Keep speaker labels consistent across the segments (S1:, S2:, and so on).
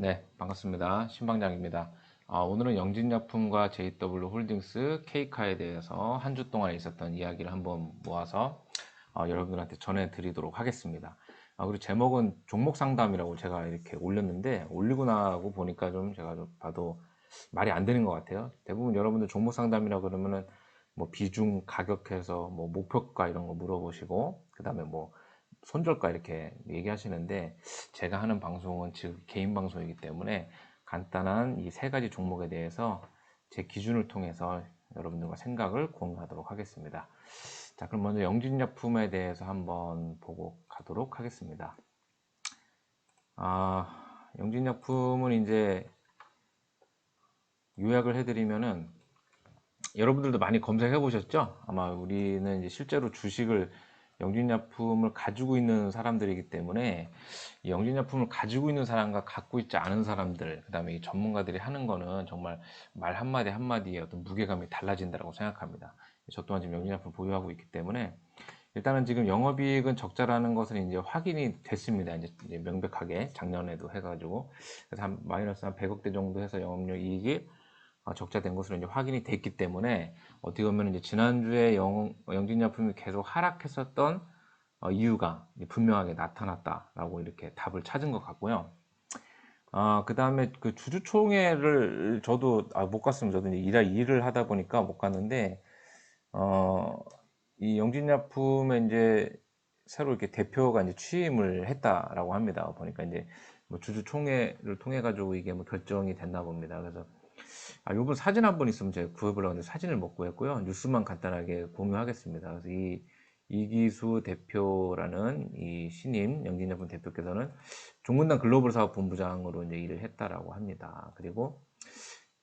S1: 네, 반갑습니다. 신방장입니다. 오늘은 영진약품과 JW 홀딩스, K카에 대해서 한 주 동안에 있었던 이야기를 한번 모아서 여러분들한테 전해드리도록 하겠습니다. 그리고 제목은 종목 상담이라고 제가 이렇게 올렸는데, 올리고 나고 보니까 좀 제가 좀 봐도 말이 안 되는 것 같아요. 대부분 여러분들 종목 상담이라 그러면은 뭐 비중, 가격해서 뭐 목표가 이런 거 물어보시고, 그 다음에 뭐 손절가 이렇게 얘기하시는데, 제가 하는 방송은 즉 개인 방송이기 때문에 간단한 이 세 가지 종목에 대해서 제 기준을 통해서 여러분들과 생각을 공유하도록 하겠습니다. 자, 그럼 먼저 영진약품에 대해서 한번 보고 가도록 하겠습니다. 영진약품은 이제 요약을 해드리면은, 여러분들도 많이 검색해 보셨죠? 아마 우리는 이제 실제로 주식을 영진약품을 가지고 있는 사람들이기 때문에 이 영진약품을 가지고 있는 사람과 갖고 있지 않은 사람들, 그 다음에 이 전문가들이 하는 거는 정말 말 한마디 한마디에 어떤 무게감이 달라진다고 생각합니다. 저 또한 지금 영진약품 보유하고 있기 때문에 일단은 지금 영업이익은 적자라는 것은 이제 확인이 됐습니다. 이제 명백하게 작년에도 해가지고 그래서 한 마이너스 한 100억대 정도 해서 영업용 이익이 적자된 것으로 이제 확인이 됐기 때문에 어떻게 보면 이제 지난주에 영진약품이 계속 하락했었던 이유가 분명하게 나타났다라고 이렇게 답을 찾은 것 같고요. 그 다음에 그 주주총회를 저도 못 갔습니다. 저도 이제 일을 하다 보니까 못 갔는데, 어, 이 영진약품에 이제 새로 이렇게 대표가 이제 취임을 했다라고 합니다. 보니까 이제 뭐 주주총회를 통해 가지고 이게 뭐 결정이 됐나 봅니다. 그래서 요번 사진 한 번 있으면 제가 구해보려고 하는데 사진을 못 구했고요. 뉴스만 간단하게 공유하겠습니다. 그래서 이 이기수 대표라는 이 신임 영진약품 대표께서는 종문당 글로벌 사업 본부장으로 이제 일을 했다라고 합니다. 그리고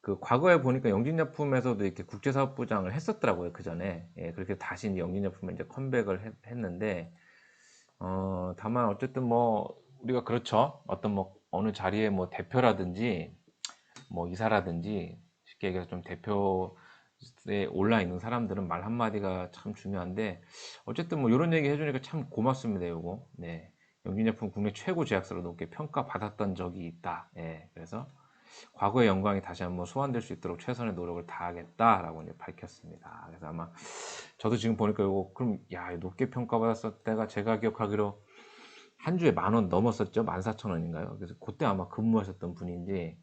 S1: 그 과거에 보니까 영진약품에서도 이렇게 국제사업부장을 했었더라고요. 그 전에. 예, 그렇게 다시 이제 영진약품에 이제 컴백을 했는데, 다만 어쨌든 뭐 우리가 그렇죠. 어떤 뭐 어느 자리에 뭐 대표라든지 뭐 이사라든지 쉽게 얘기해서 좀 대표에 올라 있는 사람들은 말 한마디가 참 중요한데, 어쨌든 뭐 이런 얘기 해주니까 참 고맙습니다. 요거. 네. 영진약품 국내 최고 제약사로 높게 평가받았던 적이 있다. 예. 그래서 과거의 영광이 다시 한번 소환될 수 있도록 최선의 노력을 다하겠다라고 이제 밝혔습니다. 그래서 아마 저도 지금 보니까 이거 그럼 야 높게 평가받았을 때가 제가 기억하기로 한 주에 10,000원 넘었었죠. 14,000원인가요? 그래서 그때 아마 근무하셨던 분인지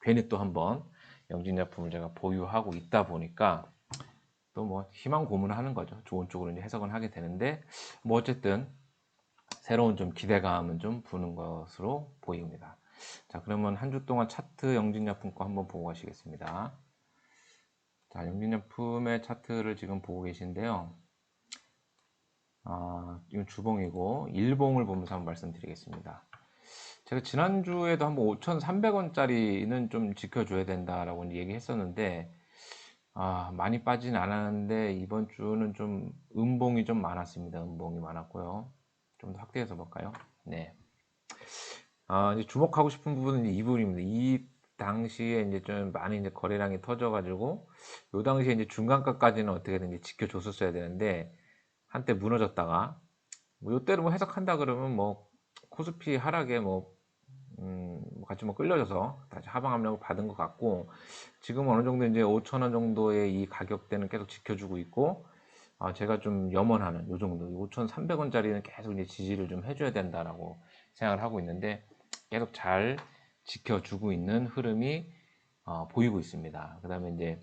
S1: 괜히 또 한번 영진약품을 제가 보유하고 있다 보니까 또 뭐 희망 고문을 하는 거죠. 좋은 쪽으로 이제 해석은 하게 되는데, 뭐 어쨌든 새로운 좀 기대감은 좀 부는 것으로 보입니다. 자, 그러면 한 주 동안 차트 영진약품 거 한번 보고 가시겠습니다. 자, 영진약품의 차트를 지금 보고 계신데요. 이건 주봉이고 일봉을 보면서 한번 말씀드리겠습니다. 제가 지난주에도 한번 5,300원짜리는 좀 지켜줘야 된다라고 얘기했었는데, 많이 빠지진 않았는데 이번 주는 좀 음봉이 좀 많았습니다. 음봉이 많았고요. 좀 더 확대해서 볼까요? 네. 이제 주목하고 싶은 부분은 이제 이 부분입니다. 이 당시에 이제 좀 많이 이제 거래량이 터져가지고, 요 당시에 이제 중간가까지는 어떻게든 지켜줬었어야 되는데, 한때 무너졌다가, 뭐 요때를 뭐 해석한다 그러면 뭐 코스피 하락에 뭐 같이 뭐 끌려져서 다시 하방 압력을 받은 것 같고, 지금 어느 정도 이제 5,000원 정도의 이 가격대는 계속 지켜주고 있고, 제가 좀 염원하는 요 정도 5,300원짜리는 계속 이제 지지를 좀 해줘야 된다라고 생각을 하고 있는데, 계속 잘 지켜주고 있는 흐름이 보이고 있습니다. 그 다음에 이제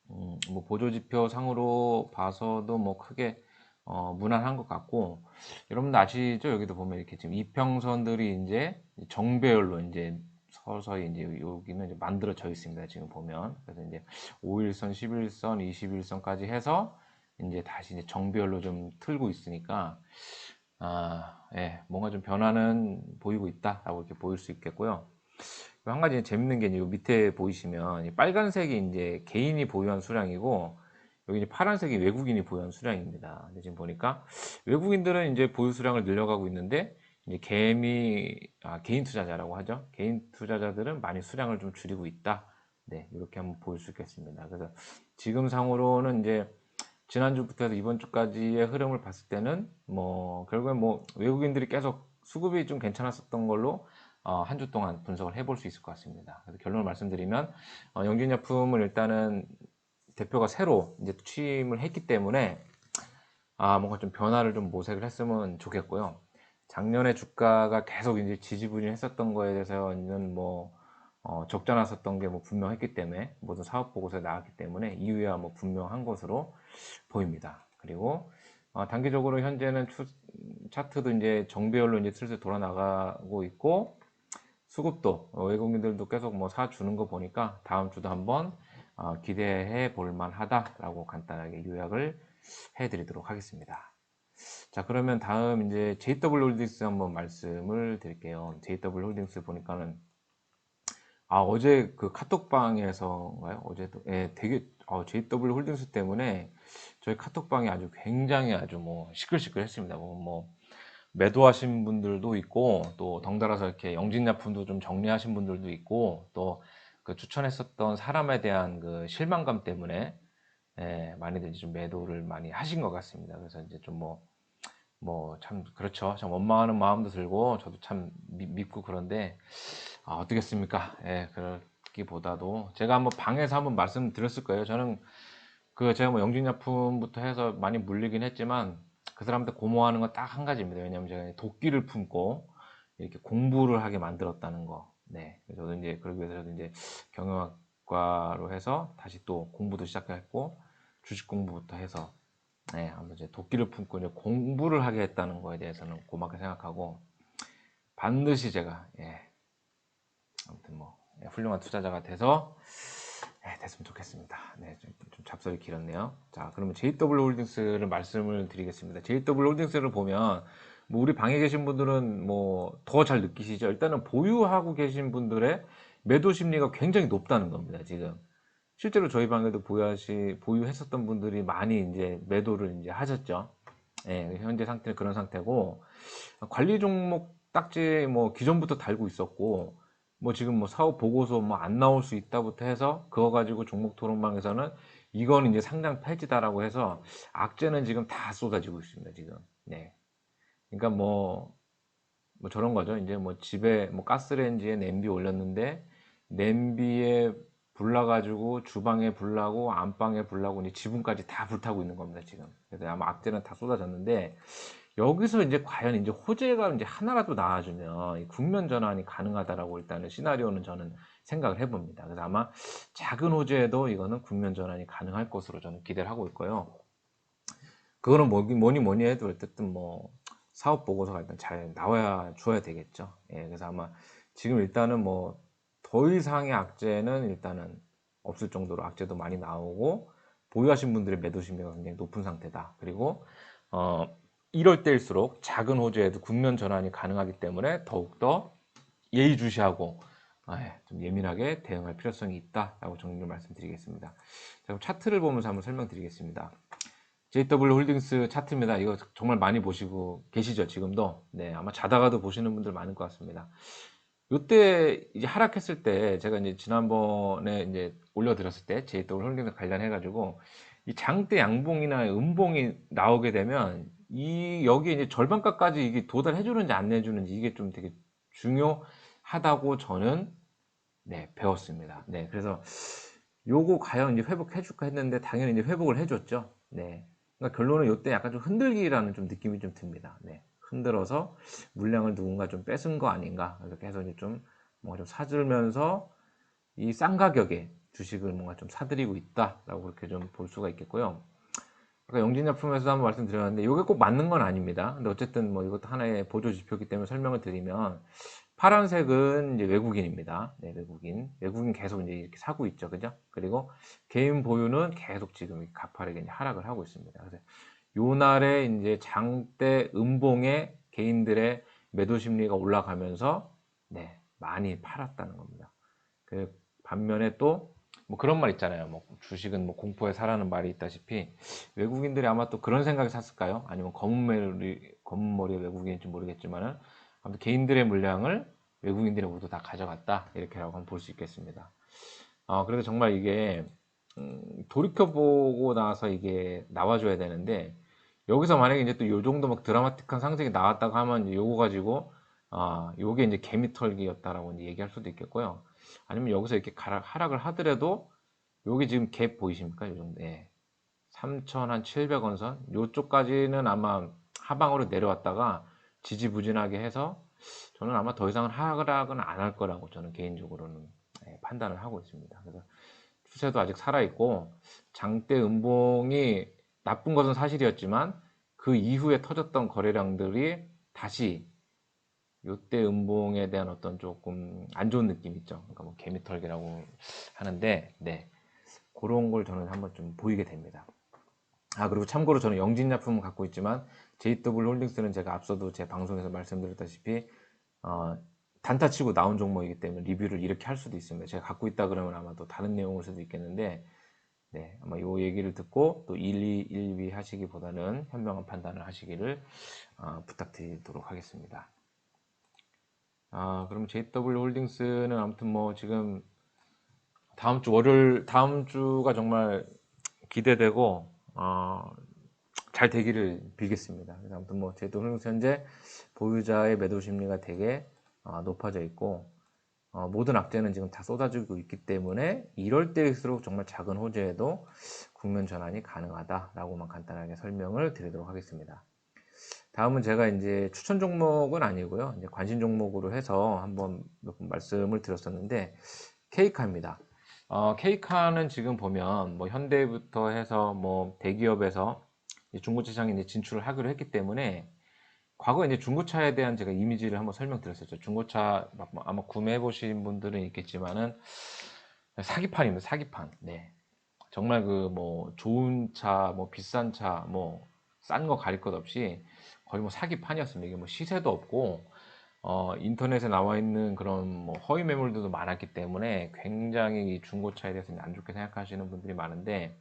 S1: 뭐 보조지표 상으로 봐서도 뭐 크게 무난한 것 같고, 여러분들 아시죠? 여기도 보면 이렇게 지금 이평선들이 이제 정배열로 이제 서서히 이제 여기는 이제 만들어져 있습니다. 지금 보면. 그래서 이제 5일선, 11선, 21선까지 해서 이제 다시 이제 정배열로 좀 틀고 있으니까, 예, 뭔가 좀 변화는 보이고 있다라고 이렇게 보일 수 있겠고요. 한 가지 재밌는 게 이 밑에 보이시면 이 빨간색이 이제 개인이 보유한 수량이고, 여기 이제 파란색이 외국인이 보유한 수량입니다. 근데 지금 보니까 외국인들은 이제 보유 수량을 늘려가고 있는데, 이제 개인 투자자라고 하죠. 개인 투자자들은 많이 수량을 좀 줄이고 있다. 네, 이렇게 한번 보일 수 있겠습니다. 그래서 지금 상으로는 이제 지난주부터 해서 이번 주까지의 흐름을 봤을 때는 뭐 결국엔 뭐 외국인들이 계속 수급이 좀 괜찮았었던 걸로 한 주 동안 분석을 해볼 수 있을 것 같습니다. 그래서 결론을 말씀드리면 영진약품을 일단은 대표가 새로 이제 취임을 했기 때문에 뭔가 좀 변화를 좀 모색을 했으면 좋겠고요. 작년에 주가가 계속 이제 지지부진했었던 거에 대해서는 뭐 적자 났었던 게 뭐 분명했기 때문에 모든 사업 보고서에 나왔기 때문에 이유야 뭐 분명한 것으로 보입니다. 그리고 단기적으로 현재는 차트도 이제 정배열로 이제 슬슬 돌아 나가고 있고 수급도 외국인들도 계속 뭐 사주는 거 보니까 다음 주도 한번 기대해 볼 만하다라고 간단하게 요약을 해드리도록 하겠습니다. 자, 그러면 다음 이제 JW 홀딩스 한번 말씀을 드릴게요. JW 홀딩스 보니까는 어제 그 카톡방에서인가요? 어제도 되게 JW 홀딩스 때문에 저희 카톡방이 아주 굉장히 아주 뭐 시끌시끌했습니다. 뭐 매도하신 분들도 있고 또 덩달아서 이렇게 영진약품도 좀 정리하신 분들도 있고 또 그 추천했었던 사람에 대한 그 실망감 때문에 많이들 좀 매도를 많이 하신 것 같습니다. 그래서 이제 좀 참 그렇죠. 참 원망하는 마음도 들고 저도 참 밉고 그런데 어떻겠습니까? 그렇기보다도 제가 한번 방에서 한번 말씀드렸을 거예요. 저는 제가 뭐 영진약품부터 해서 많이 물리긴 했지만 그 사람한테 고마워하는 건 딱 한 가지입니다. 왜냐면 제가 도끼를 품고 이렇게 공부를 하게 만들었다는 거. 네. 저도 이제 그러기 위해서 저도 이제 경영학과로 해서 다시 또 공부도 시작했고 주식 공부부터 해서 아무튼 이제 도끼를 품고 이제 공부를 하게 했다는 거에 대해서는 고맙게 생각하고 반드시 제가 아무튼 훌륭한 투자자가 돼서 됐으면 좋겠습니다. 네, 좀 잡설이 길었네요. 자, 그러면 JW 홀딩스를 말씀을 드리겠습니다. JW 홀딩스를 보면 뭐 우리 방에 계신 분들은 뭐 더 잘 느끼시죠. 일단은 보유하고 계신 분들의 매도 심리가 굉장히 높다는 겁니다. 지금 실제로 저희 방에도 보유했었던 분들이 많이 이제 매도를 이제 하셨죠. 현재 상태는 그런 상태고 관리 종목 딱지 뭐 기존부터 달고 있었고 뭐 지금 뭐 사업 보고서 뭐 안 나올 수 있다부터 해서 그거 가지고 종목 토론방에서는 이건 이제 상장 폐지다라고 해서 악재는 지금 다 쏟아지고 있습니다. 지금. 네. 그러니까 뭐 저런 거죠. 이제 뭐 집에 뭐 가스레인지에 냄비 올렸는데 냄비에 불나가지고 주방에 불나고 안방에 불나고 이제 지붕까지 다 불타고 있는 겁니다. 지금. 그래서 아마 악재는 다 쏟아졌는데 여기서 이제 과연 이제 호재가 이제 하나라도 나와주면 이 국면 전환이 가능하다라고 일단은 시나리오는 저는 생각을 해봅니다. 그래서 아마 작은 호재에도 이거는 국면 전환이 가능할 것으로 저는 기대를 하고 있고요. 그거는 뭐니 해도 어쨌든 뭐 사업 보고서가 일단 잘 나와야 줘야 되겠죠. 그래서 아마 지금 일단은 뭐 더 이상의 악재는 일단은 없을 정도로 악재도 많이 나오고 보유하신 분들의 매도 심리가 굉장히 높은 상태다. 그리고 이럴 때일수록 작은 호재에도 국면 전환이 가능하기 때문에 더욱더 예의주시하고 좀 예민하게 대응할 필요성이 있다라고 정리를 말씀드리겠습니다. 자, 그럼 차트를 보면서 한번 설명드리겠습니다. JW 홀딩스 차트입니다. 이거 정말 많이 보시고 계시죠? 지금도. 네, 아마 자다가도 보시는 분들 많을 것 같습니다. 이때 이제 하락했을 때 제가 이제 지난번에 이제 올려드렸을 때 JW 홀딩스 관련해가지고 이 장대 양봉이나 음봉이 나오게 되면 여기 이제 절반가까지 이게 도달해 주는지 안 해주는지 이게 좀 되게 중요하다고 저는 배웠습니다. 네, 그래서 요거 과연 이제 회복해 줄까 했는데 당연히 이제 회복을 해줬죠. 네. 그러니까 결론은 이때 약간 좀 흔들기라는 좀 느낌이 좀 듭니다. 네. 흔들어서 물량을 누군가 좀 뺏은 거 아닌가. 이렇게 해서 이제 좀 뭔가 좀 사들면서 이 싼 가격에 주식을 뭔가 좀 사들이고 있다라고 그렇게 좀 볼 수가 있겠고요. 아까 영진약품에서도 한번 말씀드렸는데 이게 꼭 맞는 건 아닙니다. 근데 어쨌든 뭐 이것도 하나의 보조 지표이기 때문에 설명을 드리면 파란색은 이제 외국인입니다. 네, 외국인 계속 이제 이렇게 사고 있죠, 그죠? 그리고 개인 보유는 계속 지금 가파르게 이제 하락을 하고 있습니다. 그래서 요 날에 이제 장대 음봉에 개인들의 매도 심리가 올라가면서 많이 팔았다는 겁니다. 그 반면에 또 뭐 그런 말 있잖아요. 뭐 주식은 뭐 공포에 사라는 말이 있다시피 외국인들이 아마 또 그런 생각에 샀을까요? 아니면 검은 머리 외국인인지 모르겠지만은 아무튼 개인들의 물량을 외국인들이 모두 다 가져갔다 이렇게라고 한번 볼 수 있겠습니다. 그래서 정말 이게 돌이켜보고 나서 이게 나와줘야 되는데 여기서 만약에 이제 또 요 정도 막 드라마틱한 상승이 나왔다고 하면 이제 요거 가지고 요게 이제 개미털기였다라고 이제 얘기할 수도 있겠고요. 아니면 여기서 이렇게 하락을 하더라도 요게 지금 갭 보이십니까? 요 정도. 예. 3,700원 선 요쪽까지는 아마 하방으로 내려왔다가 지지부진하게 해서 저는 아마 더 이상은 하락은 안 할 거라고 저는 개인적으로는 판단을 하고 있습니다. 그래서 추세도 아직 살아있고 장대 음봉이 나쁜 것은 사실이었지만 그 이후에 터졌던 거래량들이 다시 요때 음봉에 대한 어떤 조금 안 좋은 느낌 있죠. 그러니까 뭐 개미털기라고 하는데, 네, 그런 걸 저는 한번 좀 보이게 됩니다. 그리고 참고로 저는 영진약품을 갖고 있지만 JW 홀딩스는 제가 앞서도 제 방송에서 말씀드렸다시피 어, 단타 치고 나온 종목이기 때문에 리뷰를 이렇게 할 수도 있습니다. 제가 갖고 있다 그러면 아마 또 다른 내용일 수도 있겠는데, 네, 아마 요 얘기를 듣고 또 1위 하시기보다는 현명한 판단을 하시기를 부탁드리도록 하겠습니다. 그럼 JW 홀딩스는 아무튼 뭐 지금 다음 주 월요일, 다음 주가 정말 기대되고 잘 되기를 빌겠습니다. 그래서 아무튼 뭐 JW 홀딩스 현재 보유자의 매도 심리가 되게 높아져 있고 모든 악재는 지금 다 쏟아지고 있기 때문에 이럴 때일수록 정말 작은 호재에도 국면 전환이 가능하다라고만 간단하게 설명을 드리도록 하겠습니다. 다음은 제가 이제 추천 종목은 아니고요. 이제 관심 종목으로 해서 한번 몇 번 말씀을 드렸었는데, 케이카입니다. 케이카는 지금 보면 뭐 현대부터 해서 뭐 대기업에서 중고차 시장에 이제 진출을 하기로 했기 때문에 과거에 이제 중고차에 대한 제가 이미지를 한번 설명드렸었죠. 중고차 아마 구매해 보신 분들은 있겠지만은 사기판입니다. 사기판. 네. 정말 그 뭐 좋은 차, 뭐 비싼 차, 뭐 싼 거 가릴 것 없이 거의 뭐 사기판이었습니다. 이게 뭐 시세도 없고 인터넷에 나와 있는 그런 뭐 허위 매물들도 많았기 때문에 굉장히 이 중고차에 대해서 안 좋게 생각하시는 분들이 많은데,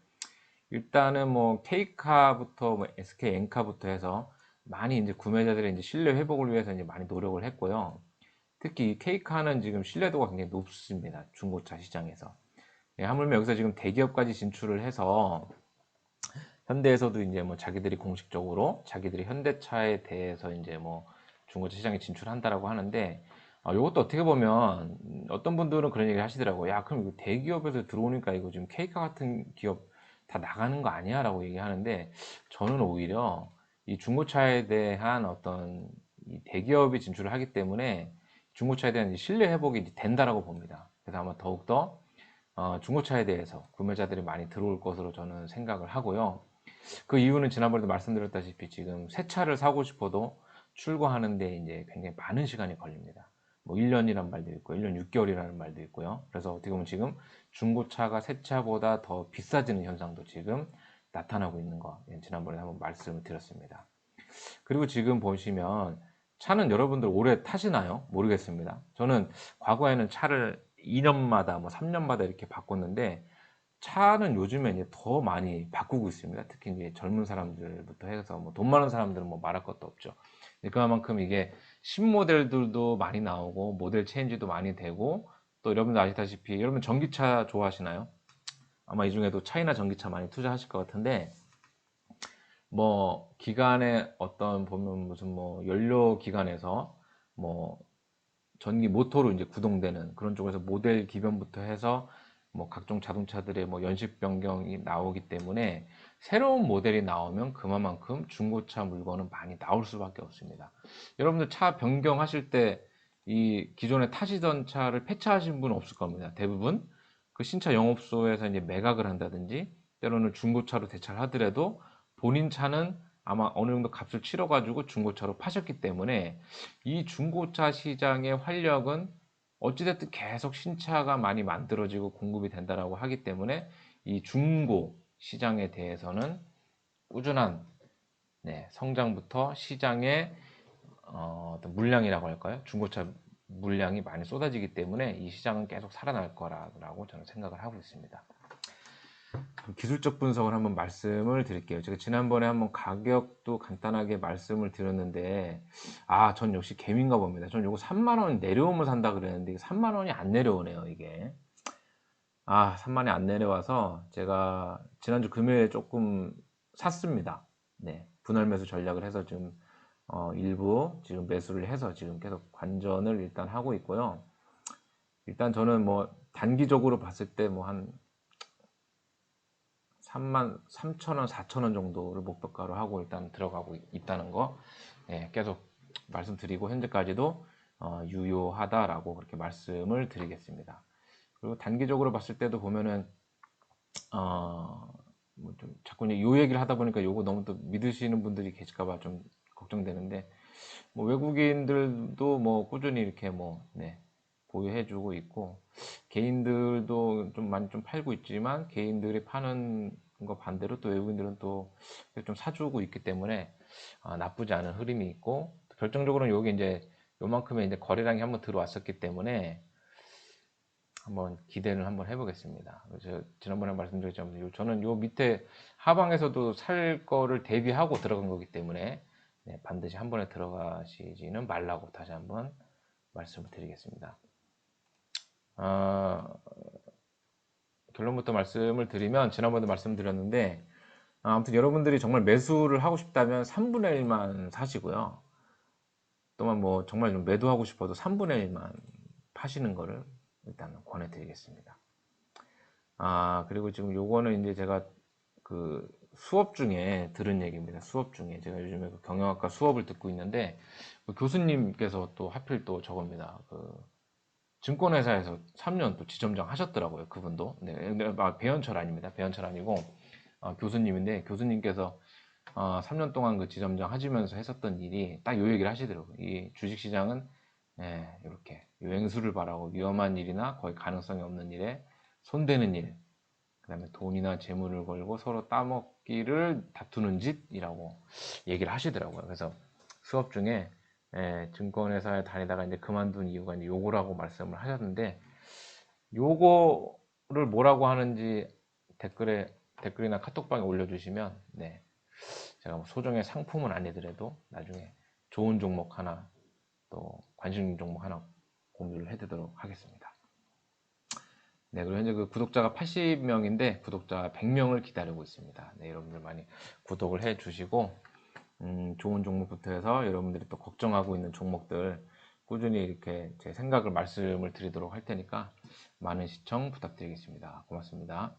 S1: 일단은 뭐 K카부터 뭐 SK 엔카부터 해서 많이 이제 구매자들의 이제 신뢰 회복을 위해서 이제 많이 노력을 했고요. 특히 이 K카는 지금 신뢰도가 굉장히 높습니다. 중고차 시장에서. 하물며 여기서 지금 대기업까지 진출을 해서 현대에서도 이제 뭐 자기들이 공식적으로 자기들이 현대차에 대해서 이제 뭐 중고차 시장에 진출한다라고 하는데, 이것도 어떻게 보면 어떤 분들은 그런 얘기를 하시더라고요. 야, 그럼 이거 대기업에서 들어오니까 이거 지금 K카 같은 기업 다 나가는 거 아니야? 라고 얘기하는데, 저는 오히려 이 중고차에 대한 어떤 이 대기업이 진출을 하기 때문에 중고차에 대한 신뢰 회복이 된다라고 봅니다. 그래서 아마 더욱더 중고차에 대해서 구매자들이 많이 들어올 것으로 저는 생각을 하고요. 그 이유는 지난번에도 말씀드렸다시피 지금 새 차를 사고 싶어도 출고하는데 이제 굉장히 많은 시간이 걸립니다. 뭐 1년이란 말도 있고 1년 6개월이라는 말도 있고요. 그래서 어떻게 보면 지금 중고차가 새 차보다 더 비싸지는 현상도 지금 나타나고 있는 거, 지난번에 한번 말씀을 드렸습니다. 그리고 지금 보시면 차는 여러분들 오래 타시나요? 모르겠습니다. 저는 과거에는 차를 2년마다 뭐 3년마다 이렇게 바꿨는데, 차는 요즘에 이제 더 많이 바꾸고 있습니다. 특히 이제 젊은 사람들부터 해서 뭐 돈 많은 사람들은 뭐 말할 것도 없죠. 그만큼 이게 신모델들도 많이 나오고 모델 체인지도 많이 되고, 또 여러분들 아시다시피 여러분 전기차 좋아하시나요? 아마 이 중에도 차이나 전기차 많이 투자하실 것 같은데, 뭐 기관에 어떤 보면 무슨 뭐 연료 기관에서 뭐 전기 모터로 이제 구동되는 그런 쪽에서 모델 기변부터 해서 뭐 각종 자동차들의 뭐 연식 변경이 나오기 때문에 새로운 모델이 나오면 그만큼 중고차 물건은 많이 나올 수밖에 없습니다. 여러분들 차 변경하실 때 이 기존에 타시던 차를 폐차하신 분은 없을 겁니다. 대부분 그 신차 영업소에서 이제 매각을 한다든지 때로는 중고차로 대차를 하더라도 본인 차는 아마 어느 정도 값을 치러가지고 중고차로 파셨기 때문에 이 중고차 시장의 활력은 어찌됐든 계속 신차가 많이 만들어지고 공급이 된다라고 하기 때문에 이 중고 시장에 대해서는 꾸준한 성장부터 시장의 어떤 물량이라고 할까요? 중고차 물량이 많이 쏟아지기 때문에 이 시장은 계속 살아날 거라고 저는 생각을 하고 있습니다. 기술적 분석을 한번 말씀을 드릴게요. 제가 지난번에 한번 가격도 간단하게 말씀을 드렸는데, 전 역시 개미인가 봅니다. 전 요거 3만 원 내려오면 산다 그랬는데, 이게 3만 원이 안 내려오네요, 이게. 3만 원이 안 내려와서 제가 지난주 금요일에 조금 샀습니다. 네. 분할 매수 전략을 해서 좀 일부 지금 매수를 해서 지금 계속 관전을 일단 하고 있고요. 일단 저는 뭐 단기적으로 봤을 때 뭐 한 3만 3천 원, 4천 원 정도를 목표가로 하고 일단 들어가고 있다는 거, 예, 계속 말씀드리고 현재까지도 유효하다라고 그렇게 말씀을 드리겠습니다. 그리고 단기적으로 봤을 때도 보면은 뭐좀 자꾸 이제 요 얘기를 하다 보니까 요거 너무 또 믿으시는 분들이 계실까봐 좀 걱정되는데, 뭐 외국인들도 뭐 꾸준히 이렇게 뭐 네, 보유해주고 있고, 개인들도 좀 많이 좀 팔고 있지만 개인들이 파는 거 반대로 또 외국인들은 또 좀 사주고 있기 때문에 나쁘지 않은 흐름이 있고, 결정적으로는 여기 이제 요만큼의 이제 거래량이 한번 들어왔었기 때문에 한번 기대를 한번 해보겠습니다. 그래서 지난번에 말씀드렸지만 저는 요 밑에 하방에서도 살 거를 대비하고 들어간 거기 때문에 네, 반드시 한 번에 들어가시지는 말라고 다시 한번 말씀을 드리겠습니다. 결론부터 말씀을 드리면, 지난번에도 말씀드렸는데 아무튼 여러분들이 정말 매수를 하고 싶다면 3분의 1만 사시고요. 또한 뭐 정말 좀 매도하고 싶어도 3분의 1만 파시는 거를 일단 권해드리겠습니다. 그리고 지금 요거는 이제 제가 그 수업 중에 들은 얘기입니다. 수업 중에 제가 요즘에 그 경영학과 수업을 듣고 있는데 그 교수님께서 또 하필 또 저겁니다. 그 증권회사에서 3년 또 지점장 하셨더라고요. 그분도. 네, 배현철 아닙니다. 배현철 아니고 교수님인데, 교수님께서 3년 동안 그 지점장 하시면서 했었던 일이 딱 요 얘기를 하시더라고요. 이 주식시장은 이렇게 횡수를 바라고 위험한 일이나 거의 가능성이 없는 일에 손대는 일, 그 다음에 돈이나 재물을 걸고 서로 따먹기를 다투는 짓이라고 얘기를 하시더라고요. 그래서 수업 중에 증권회사에 다니다가 이제 그만둔 이유가 이제 요거라고 말씀을 하셨는데, 요거를 뭐라고 하는지 댓글이나 카톡방에 올려주시면 네, 제가 뭐 소정의 상품은 아니더라도 나중에 좋은 종목 하나, 또 관심 종목 하나 공유를 해드리도록 하겠습니다. 네, 그리고 현재 그 구독자가 80명인데 구독자 100명을 기다리고 있습니다. 네, 여러분들 많이 구독을 해 주시고, 좋은 종목부터 해서 여러분들이 또 걱정하고 있는 종목들 꾸준히 이렇게 제 생각을 말씀을 드리도록 할 테니까 많은 시청 부탁드리겠습니다. 고맙습니다.